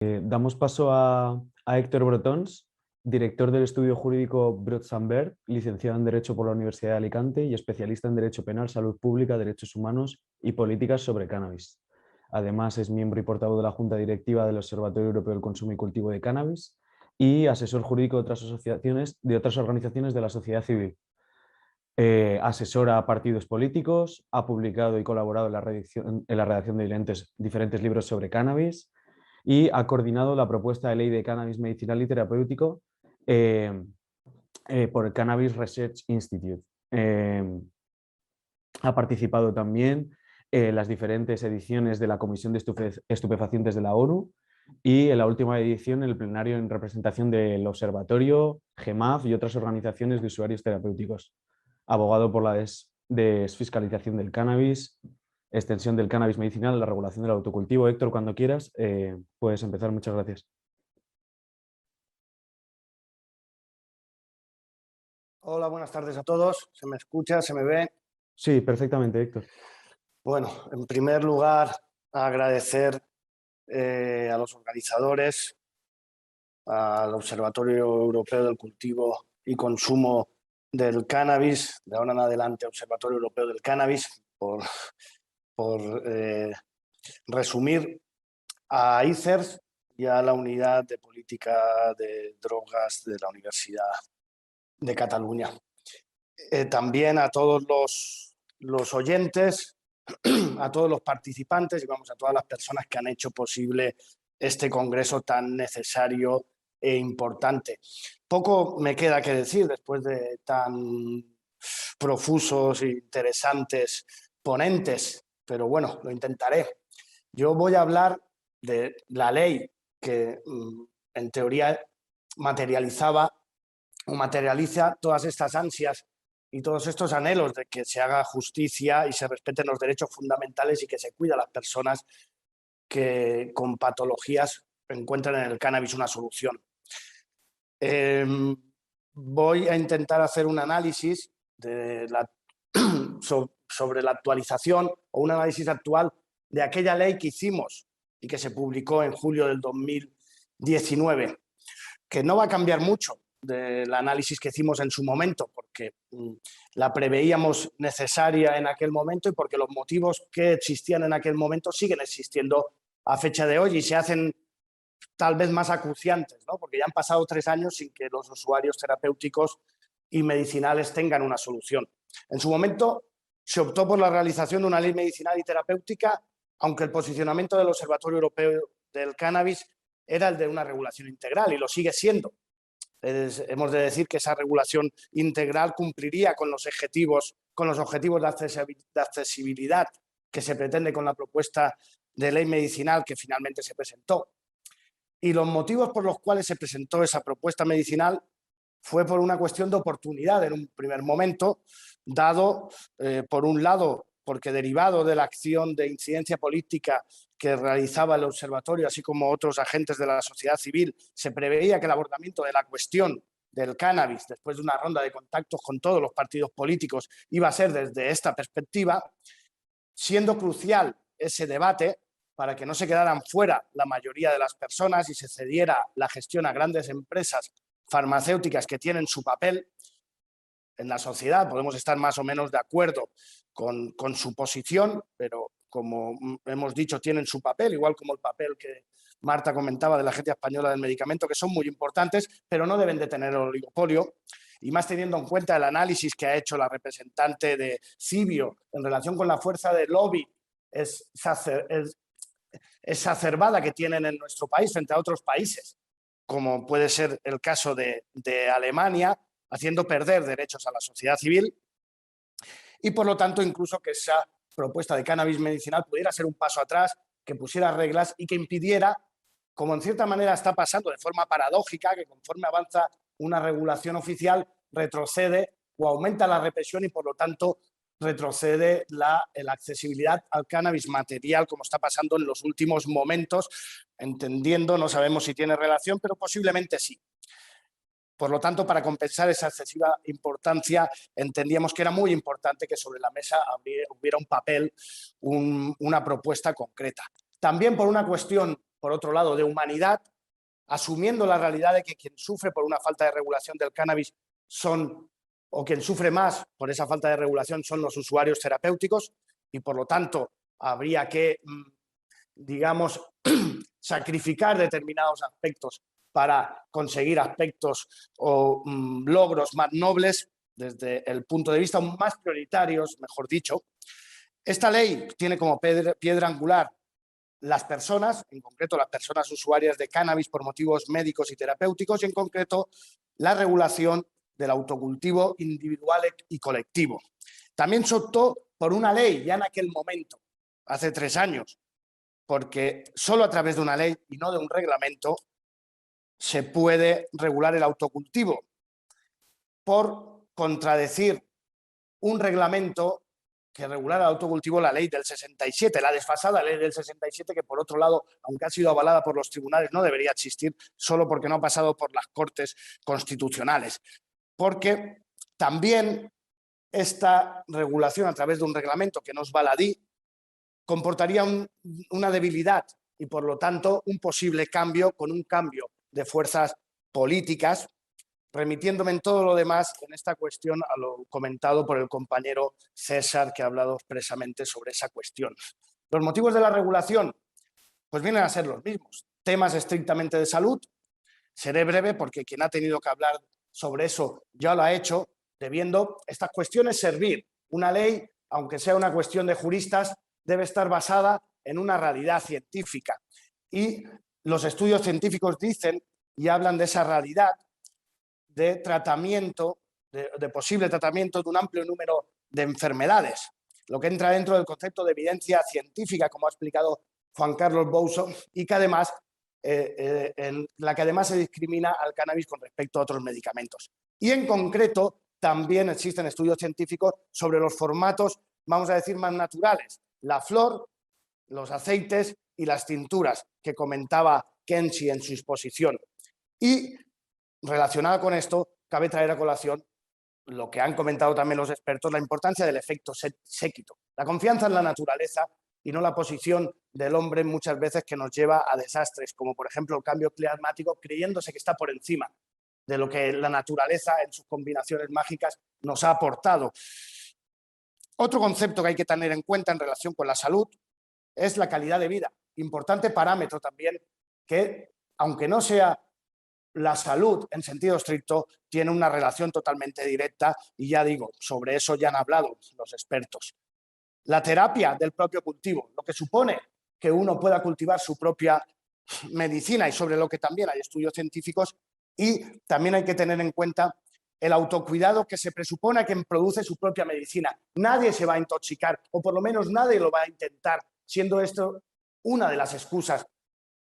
Damos paso a Héctor Brotons, director del estudio jurídico Brot-Sambert, licenciado en Derecho por la Universidad de Alicante y especialista en Derecho Penal, Salud Pública, Derechos Humanos y Políticas sobre Cannabis. Además, es miembro y portavoz de la Junta Directiva del Observatorio Europeo del Consumo y Cultivo de Cannabis y asesor jurídico de otras asociaciones, de otras organizaciones de la sociedad civil. Asesora a partidos políticos, ha publicado y colaborado en la redacción de diferentes libros sobre cannabis y ha coordinado la propuesta de ley de cannabis medicinal y terapéutico eh, por el Cannabis Research Institute. Ha participado también en las diferentes ediciones de la Comisión de Estupefacientes de la ONU y en la última edición en el plenario en representación del Observatorio, GEMAF y otras organizaciones de usuarios terapéuticos. Abogado por la desfiscalización del cannabis, extensión del cannabis medicinal, la regulación del autocultivo. Héctor, cuando quieras, puedes empezar. Muchas gracias. Hola, buenas tardes a todos. ¿Se me escucha? ¿Se me ve? Sí, perfectamente, Héctor. Bueno, en primer lugar, agradecer a los organizadores, al Observatorio Europeo del Cultivo y Consumo del Cannabis, de ahora en adelante Observatorio Europeo del Cannabis, por resumir, a ICERS y a la Unidad de Política de Drogas de la Universidad de Cataluña. También a todos los oyentes, a todos los participantes y vamos a todas las personas que han hecho posible este congreso tan necesario e importante. Poco me queda que decir después de tan profusos e interesantes ponentes, pero bueno, lo intentaré. Yo voy a hablar de la ley que en teoría materializa todas estas ansias y todos estos anhelos de que se haga justicia y se respeten los derechos fundamentales y que se cuida a las personas que con patologías encuentran en el cannabis una solución. Voy a intentar hacer un análisis sobre la actualización o un análisis actual de aquella ley que hicimos y que se publicó en julio del 2019, que no va a cambiar mucho del análisis que hicimos en su momento, porque la preveíamos necesaria en aquel momento y porque los motivos que existían en aquel momento siguen existiendo a fecha de hoy y se hacen tal vez más acuciantes, ¿no? Porque ya han pasado 3 años sin que los usuarios terapéuticos y medicinales tengan una solución. En su momento se optó por la realización de una ley medicinal y terapéutica, aunque el posicionamiento del Observatorio Europeo del Cannabis era el de una regulación integral y lo sigue siendo. Hemos de decir que esa regulación integral cumpliría con los objetivos de accesibilidad que se pretende con la propuesta de ley medicinal que finalmente se presentó. Y los motivos por los cuales se presentó esa propuesta medicinal fue por una cuestión de oportunidad en un primer momento, dado, por un lado, porque derivado de la acción de incidencia política que realizaba el observatorio, así como otros agentes de la sociedad civil, se preveía que el abordamiento de la cuestión del cannabis, después de una ronda de contactos con todos los partidos políticos, iba a ser desde esta perspectiva, siendo crucial ese debate para que no se quedaran fuera la mayoría de las personas y se cediera la gestión a grandes empresas farmacéuticas que tienen su papel en la sociedad. Podemos estar más o menos de acuerdo con su posición, pero como hemos dicho, tienen su papel, igual como el papel que Marta comentaba de la Agencia Española del Medicamento, que son muy importantes, pero no deben de tener el oligopolio. Y más teniendo en cuenta el análisis que ha hecho la representante de Cibio en relación con la fuerza de lobby exacerbada que tienen en nuestro país frente a otros países, como puede ser el caso de Alemania, haciendo perder derechos a la sociedad civil y, por lo tanto, incluso que esa propuesta de cannabis medicinal pudiera ser un paso atrás, que pusiera reglas y que impidiera, como en cierta manera está pasando de forma paradójica, que conforme avanza una regulación oficial retrocede o aumenta la represión y, por lo tanto, retrocede la accesibilidad al cannabis material, como está pasando en los últimos momentos, entendiendo, no sabemos si tiene relación, pero posiblemente sí. Por lo tanto, para compensar esa excesiva importancia, entendíamos que era muy importante que sobre la mesa hubiera un papel, una propuesta concreta. También por una cuestión por otro lado, de humanidad, asumiendo la realidad de que quien sufre por una falta de regulación del cannabis o quien sufre más por esa falta de regulación son los usuarios terapéuticos y, por lo tanto, habría que, digamos, sacrificar determinados aspectos para conseguir aspectos o logros más nobles desde el punto de vista más prioritarios, mejor dicho. Esta ley tiene como piedra angular las personas, en concreto las personas usuarias de cannabis por motivos médicos y terapéuticos, y en concreto la regulación del autocultivo individual y colectivo. También se optó por una ley ya en aquel momento, hace 3 años, porque solo a través de una ley y no de un reglamento se puede regular el autocultivo. Por contradecir un reglamento que regulara el autocultivo, la ley del 67, la desfasada ley del 67, que por otro lado, aunque ha sido avalada por los tribunales, no debería existir solo porque no ha pasado por las Cortes Constitucionales. Porque también esta regulación a través de un reglamento que no es baladí comportaría una debilidad y, por lo tanto, un posible cambio con un cambio de fuerzas políticas, remitiéndome en todo lo demás en esta cuestión a lo comentado por el compañero César, que ha hablado expresamente sobre esa cuestión. Los motivos de la regulación pues vienen a ser los mismos. Temas estrictamente de salud. Seré breve porque quien ha tenido que hablar sobre eso ya lo ha hecho, debiendo estas cuestiones servir. Una ley, aunque sea una cuestión de juristas, debe estar basada en una realidad científica. Y los estudios científicos dicen y hablan de esa realidad de tratamiento, de posible tratamiento de un amplio número de enfermedades, lo que entra dentro del concepto de evidencia científica, como ha explicado Juan Carlos Bouso, y que además, en la que además se discrimina al cannabis con respecto a otros medicamentos. Y en concreto, también existen estudios científicos sobre los formatos, vamos a decir, más naturales, la flor, los aceites y las tinturas, que comentaba Kenshi en su exposición. Y relacionada con esto, cabe traer a colación lo que han comentado también los expertos, la importancia del efecto séquito, la confianza en la naturaleza y no la posición del hombre muchas veces que nos lleva a desastres, como por ejemplo el cambio climático, creyéndose que está por encima de lo que la naturaleza en sus combinaciones mágicas nos ha aportado. Otro concepto que hay que tener en cuenta en relación con la salud es la calidad de vida, importante parámetro también que, aunque no sea la salud, en sentido estricto, tiene una relación totalmente directa y ya digo, sobre eso ya han hablado los expertos. La terapia del propio cultivo, lo que supone que uno pueda cultivar su propia medicina y sobre lo que también hay estudios científicos, y también hay que tener en cuenta el autocuidado que se presupone a quien produce su propia medicina. Nadie se va a intoxicar, o por lo menos nadie lo va a intentar, siendo esto una de las excusas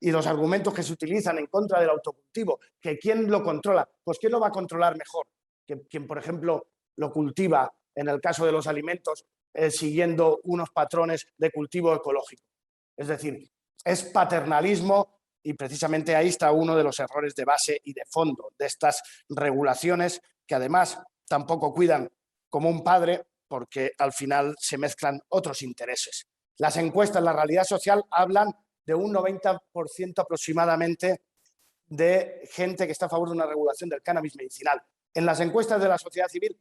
y los argumentos que se utilizan en contra del autocultivo, que ¿quién lo controla? Pues ¿quién lo va a controlar mejor? Que quien, por ejemplo, lo cultiva, en el caso de los alimentos, siguiendo unos patrones de cultivo ecológico. Es decir, es paternalismo y precisamente ahí está uno de los errores de base y de fondo de estas regulaciones, que además tampoco cuidan como un padre, porque al final se mezclan otros intereses. Las encuestas, la realidad social, hablan de un 90% aproximadamente de gente que está a favor de una regulación del cannabis medicinal. En las encuestas de la sociedad civil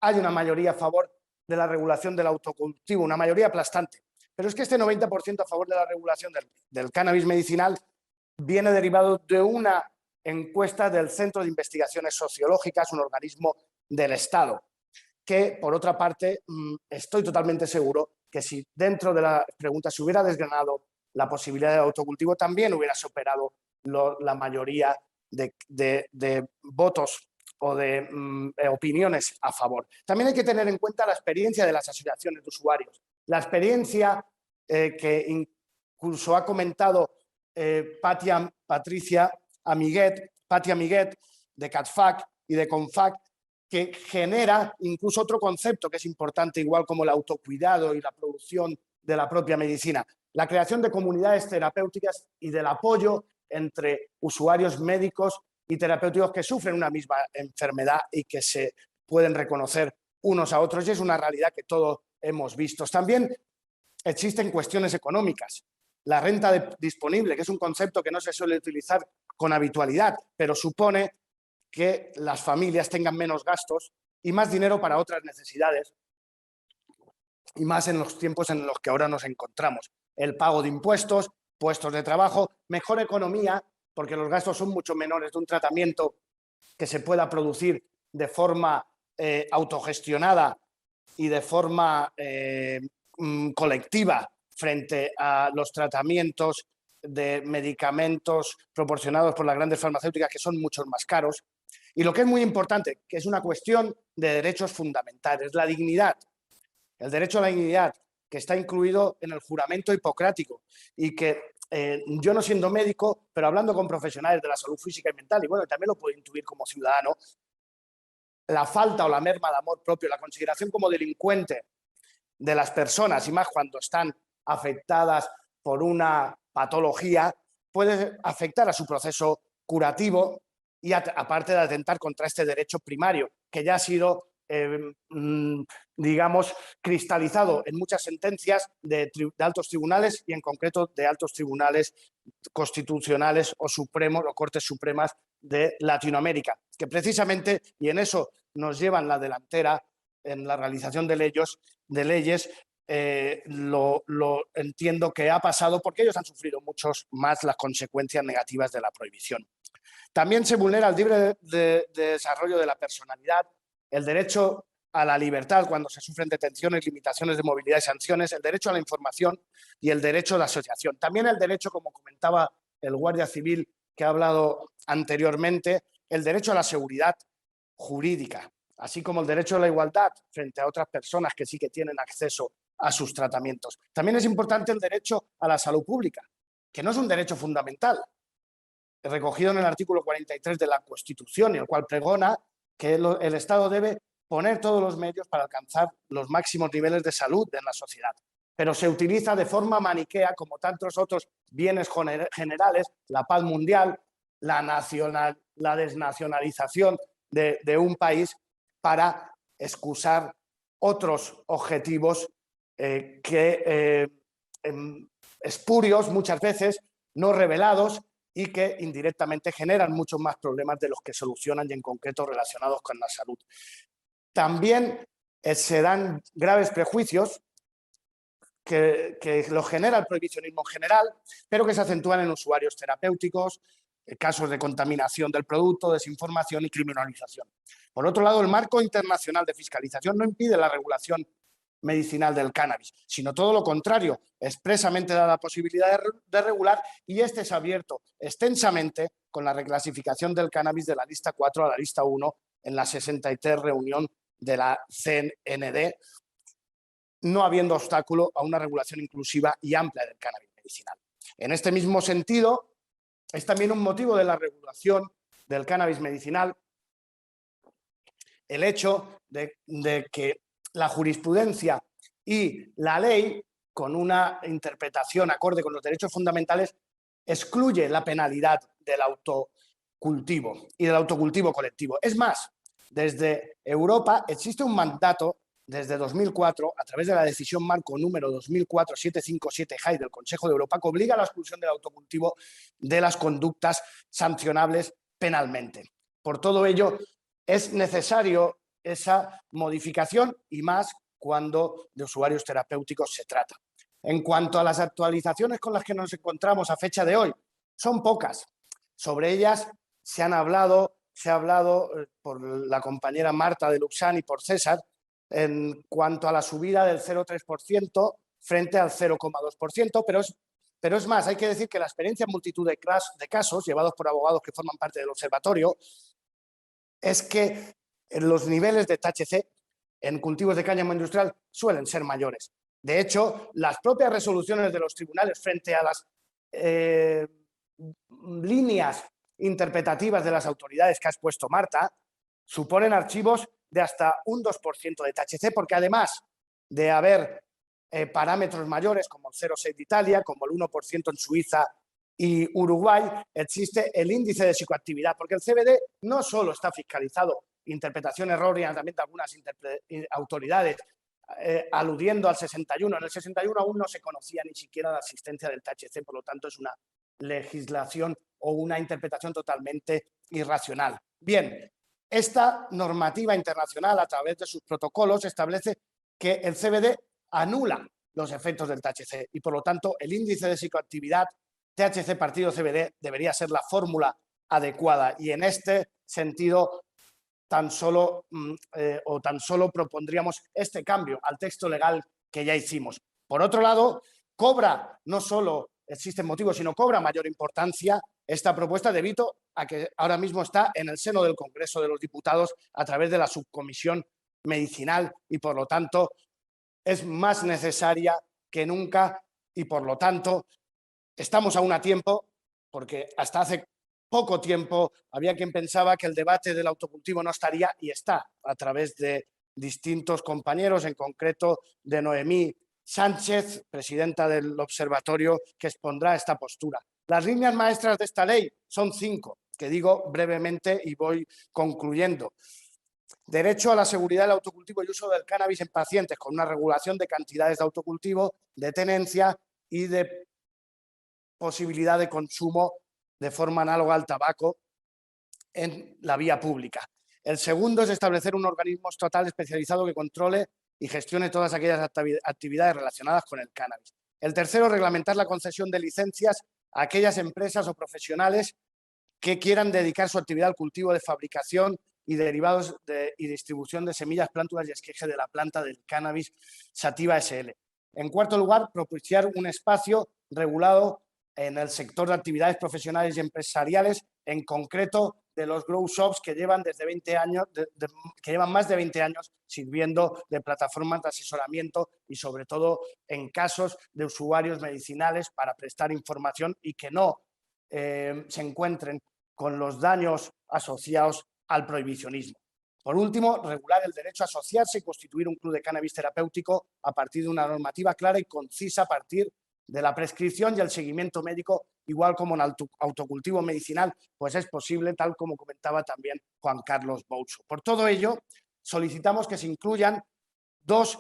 hay una mayoría a favor de la regulación del autocultivo, una mayoría aplastante. Pero es que este 90% a favor de la regulación del cannabis medicinal viene derivado de una encuesta del Centro de Investigaciones Sociológicas, un organismo del Estado, que, por otra parte, estoy totalmente seguro que si dentro de la pregunta se hubiera desgranado la posibilidad de autocultivo, también hubiera superado la mayoría de votos o de opiniones a favor. También hay que tener en cuenta la experiencia de las asociaciones de usuarios, la experiencia que incluso ha comentado Patia Amiguet de CATFAC y de CONFAC, que genera incluso otro concepto que es importante, igual como el autocuidado y la producción de la propia medicina, la creación de comunidades terapéuticas y del apoyo entre usuarios médicos y terapéuticos que sufren una misma enfermedad y que se pueden reconocer unos a otros, y es una realidad que todos hemos visto. También existen cuestiones económicas. la renta disponible, que es un concepto que no se suele utilizar con habitualidad, pero supone que las familias tengan menos gastos y más dinero para otras necesidades, y más en los tiempos en los que ahora nos encontramos. El pago de impuestos, puestos de trabajo, mejor economía, porque los gastos son mucho menores de un tratamiento que se pueda producir de forma autogestionada y de forma colectiva frente a los tratamientos de medicamentos proporcionados por las grandes farmacéuticas, que son mucho más caros. Y lo que es muy importante, que es una cuestión de derechos fundamentales, la dignidad. El derecho a la dignidad, que está incluido en el juramento hipocrático y que yo no siendo médico, pero hablando con profesionales de la salud física y mental, y bueno, también lo puedo intuir como ciudadano, la falta o la merma de amor propio, la consideración como delincuente de las personas, y más cuando están afectadas por una patología, puede afectar a su proceso curativo y aparte de atentar contra este derecho primario, que ya ha sido digamos, cristalizado en muchas sentencias de altos tribunales y en concreto de altos tribunales constitucionales o supremos o cortes supremas de Latinoamérica, que precisamente, y en eso nos llevan la delantera en la realización de leyes, lo entiendo que ha pasado porque ellos han sufrido muchos más las consecuencias negativas de la prohibición. También se vulnera el libre desarrollo de la personalidad, el derecho a la libertad cuando se sufren detenciones, limitaciones de movilidad y sanciones, el derecho a la información y el derecho de asociación. También el derecho, como comentaba el guardia civil que ha hablado anteriormente, el derecho a la seguridad jurídica, así como el derecho a la igualdad frente a otras personas que sí que tienen acceso a sus tratamientos. También es importante el derecho a la salud pública, que no es un derecho fundamental, recogido en el artículo 43 de la Constitución, el cual pregona que el Estado debe poner todos los medios para alcanzar los máximos niveles de salud en la sociedad. Pero se utiliza de forma maniquea, como tantos otros bienes generales, la paz mundial, la desnacionalización de un país, para excusar otros objetivos espurios muchas veces, no revelados, y que indirectamente generan muchos más problemas de los que solucionan, y en concreto relacionados con la salud. También se dan graves prejuicios que lo genera el prohibicionismo en general, pero que se acentúan en usuarios terapéuticos, casos de contaminación del producto, desinformación y criminalización. Por otro lado, el marco internacional de fiscalización no impide la regulación medicinal del cannabis, sino todo lo contrario, expresamente da la posibilidad de regular, y este es abierto extensamente con la reclasificación del cannabis de la lista 4 a la lista 1 en la 63 reunión de la CNMD, no habiendo obstáculo a una regulación inclusiva y amplia del cannabis medicinal. En este mismo sentido, es también un motivo de la regulación del cannabis medicinal el hecho de que la jurisprudencia y la ley, con una interpretación acorde con los derechos fundamentales, excluye la penalidad del autocultivo y del autocultivo colectivo. Es más, desde Europa existe un mandato desde 2004, a través de la decisión marco número 2004-757-JAI del Consejo de Europa, que obliga a la exclusión del autocultivo de las conductas sancionables penalmente. Por todo ello, es necesario esa modificación, y más cuando de usuarios terapéuticos se trata. En cuanto a las actualizaciones con las que nos encontramos a fecha de hoy, son pocas. Sobre ellas se ha hablado por la compañera Marta de Luxán y por César, en cuanto a la subida del 0,3% frente al 0,2%, pero es más, hay que decir que la experiencia en multitud de casos llevados por abogados que forman parte del observatorio es que los niveles de THC en cultivos de cáñamo industrial suelen ser mayores. De hecho, las propias resoluciones de los tribunales frente a las líneas interpretativas de las autoridades que ha expuesto Marta suponen archivos de hasta un 2% de THC, porque además de haber parámetros mayores como el 0,6 de Italia, como el 1% en Suiza y Uruguay, existe el índice de psicoactividad, porque el CBD no solo está fiscalizado, interpretación errónea también de algunas autoridades aludiendo al 61. En el 61 aún no se conocía ni siquiera la existencia del THC, por lo tanto es una legislación o una interpretación totalmente irracional. Bien, esta normativa internacional a través de sus protocolos establece que el CBD anula los efectos del THC y por lo tanto el índice de psicoactividad THC partido CBD debería ser la fórmula adecuada y en este sentido tan solo propondríamos este cambio al texto legal que ya hicimos. Por otro lado, cobra no solo existen motivos, sino cobra mayor importancia esta propuesta debido a que ahora mismo está en el seno del Congreso de los Diputados a través de la subcomisión medicinal y por lo tanto es más necesaria que nunca y por lo tanto estamos aún a tiempo porque hasta hace poco tiempo había quien pensaba que el debate del autocultivo no estaría y está a través de distintos compañeros, en concreto de Noemí Sánchez, presidenta del observatorio, que expondrá esta postura. Las líneas maestras de esta ley son 5, que digo brevemente y voy concluyendo. Derecho a la seguridad del autocultivo y uso del cannabis en pacientes con una regulación de cantidades de autocultivo, de tenencia y de posibilidad de consumo de forma análoga al tabaco en la vía pública. El segundo es establecer un organismo estatal especializado que controle y gestione todas aquellas actividades relacionadas con el cannabis. El tercero, reglamentar la concesión de licencias a aquellas empresas o profesionales que quieran dedicar su actividad al cultivo de fabricación y derivados y distribución de semillas, plántulas y esqueje de la planta del cannabis Sativa SL. En cuarto lugar, propiciar un espacio regulado en el sector de actividades profesionales y empresariales, en concreto de los grow shops que llevan desde 20 años, que llevan más de 20 años sirviendo de plataformas de asesoramiento y sobre todo en casos de usuarios medicinales para prestar información y que no se encuentren con los daños asociados al prohibicionismo. Por último, regular el derecho a asociarse y constituir un club de cannabis terapéutico a partir de una normativa clara y concisa a partir de la prescripción y el seguimiento médico, igual como en autocultivo medicinal, pues es posible, tal como comentaba también Juan Carlos Boucho. Por todo ello, solicitamos que se incluyan 2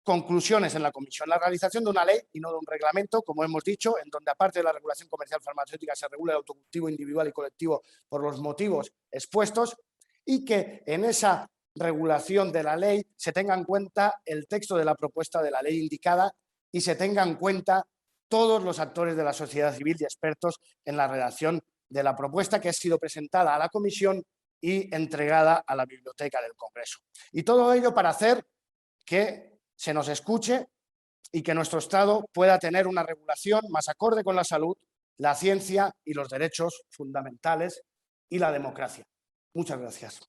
conclusiones en la comisión. La realización de una ley y no de un reglamento, como hemos dicho, en donde aparte de la regulación comercial farmacéutica se regula el autocultivo individual y colectivo por los motivos expuestos y que en esa regulación de la ley se tenga en cuenta el texto de la propuesta de la ley indicada y se tenga en cuenta todos los actores de la sociedad civil y expertos en la redacción de la propuesta que ha sido presentada a la comisión y entregada a la Biblioteca del Congreso. Y todo ello para hacer que se nos escuche y que nuestro Estado pueda tener una regulación más acorde con la salud, la ciencia y los derechos fundamentales y la democracia. Muchas gracias.